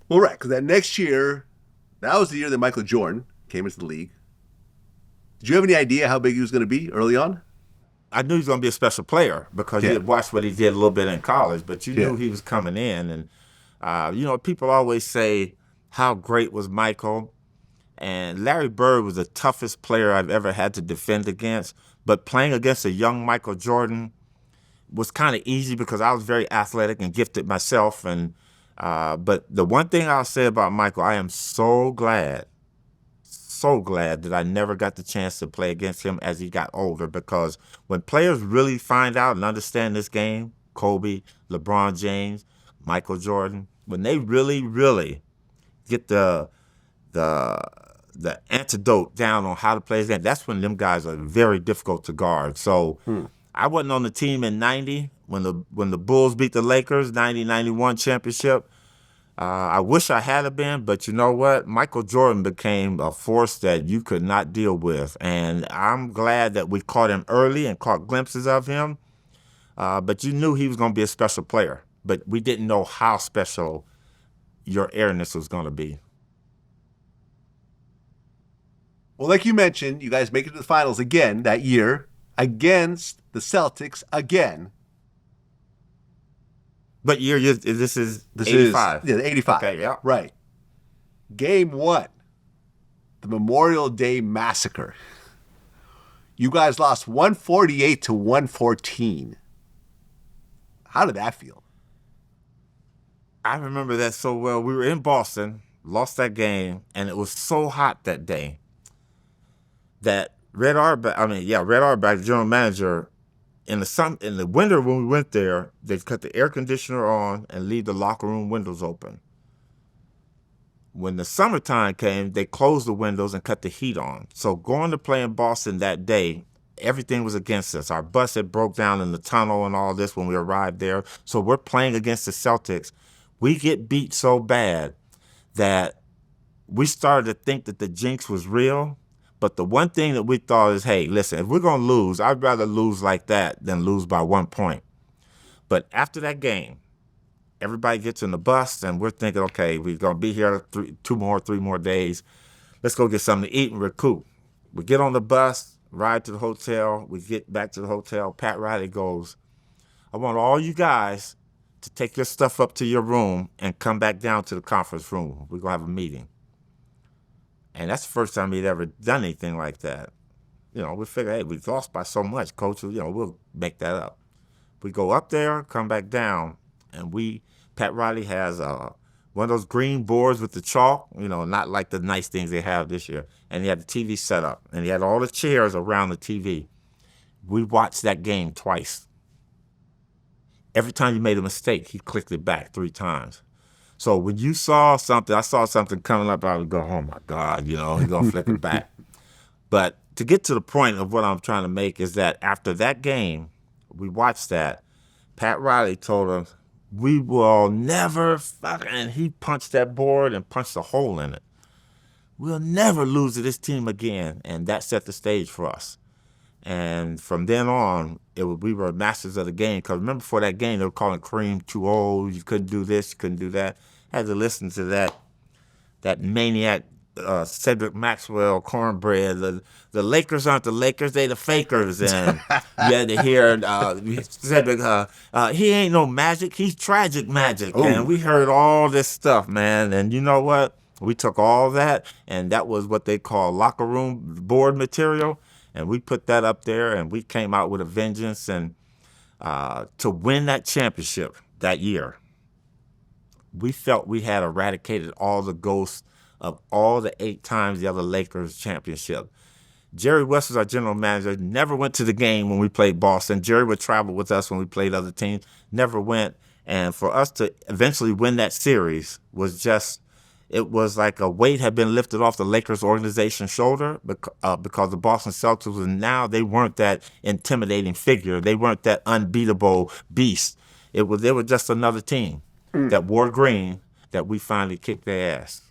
Well, right, because that next year, that was the year that Michael Jordan came into the league. Did you have any idea how big he was going to be early on? I knew he was going to be a special player because you Yeah. had watched what he did a little bit in college, but you Yeah. knew he was coming in. And, people always say, how great was Michael? And Larry Bird was the toughest player I've ever had to defend against. But playing against a young Michael Jordan was kind of easy because I was very athletic and gifted myself. But the one thing I'll say about Michael, I am so glad that I never got the chance to play against him as he got older, because when players really find out and understand this game, Kobe, LeBron James, Michael Jordan, when they really, really get the the antidote down on how to play this game, that's when them guys are very difficult to guard. So Hmm. I wasn't on the team in 90 when the Bulls beat the Lakers, 90-91 championship. I wish I had been, but you know what? Michael Jordan became a force that you could not deal with. And I'm glad that we caught him early and caught glimpses of him. But you knew he was going to be a special player. But we didn't know how special your airness was going to be. Well, like you mentioned, you guys make it to the finals again that year against the Celtics again. But this is This 85. is 85. Okay, yeah. Right. Game 1, the Memorial Day Massacre. You guys lost 148 to 114. How did that feel? I remember that so well. We were in Boston, lost that game, and it was so hot that day that Red Auerbach, the general manager, in the winter when we went there, they'd cut the air conditioner on and leave the locker room windows open. When the summertime came, they closed the windows and cut the heat on. So going to play in Boston that day, everything was against us. Our bus had broke down in the tunnel and all this when we arrived there. So we're playing against the Celtics. We get beat so bad that we started to think that the jinx was real. But the one thing that we thought is, hey, listen, if we're going to lose, I'd rather lose like that than lose by 1 point. But after that game, everybody gets in the bus, and we're thinking, okay, we're going to be here 3 more days. Let's go get something to eat and recoup. We get on the bus, ride to the hotel. We get back to the hotel. Pat Riley goes, I want all you guys to take your stuff up to your room and come back down to the conference room. We're going to have a meeting. And that's the first time he'd ever done anything like that. We figure, hey, we lost by so much, coach. We'll make that up. We go up there, come back down, and Pat Riley has one of those green boards with the chalk, not like the nice things they have this year. And he had the TV set up, and he had all the chairs around the TV. We watched that game twice. Every time you made a mistake, he clicked it back 3 times. So when you saw something, I saw something coming up, I would go, oh my God, he's going to flip it back. But to get to the point of what I'm trying to make is that after that game, we watched that, Pat Riley told us, we will never, and he punched that board and punched a hole in it. We'll never lose to this team again. And that set the stage for us. And from then on, we were masters of the game. Because remember, before that game, they were calling Kareem too old. You couldn't do this, you couldn't do that. I had to listen to that maniac Cedric Maxwell cornbread. The Lakers aren't the Lakers, they the fakers. And you had to hear Cedric, he ain't no magic, he's tragic magic. Ooh. And we heard all this stuff, man. And you know what? We took all that, and that was what they call locker room board material. And we put that up there, and we came out with a vengeance. And to win that championship that year, we felt we had eradicated all the ghosts of all the 8 times the other Lakers championship. Jerry West was our general manager, never went to the game when we played Boston. Jerry would travel with us when we played other teams, never went. And for us to eventually win that series was just, it was like a weight had been lifted off the Lakers organization's shoulder because the Boston Celtics they weren't that intimidating figure. They weren't that unbeatable beast. They were just another team that wore green that we finally kicked their ass.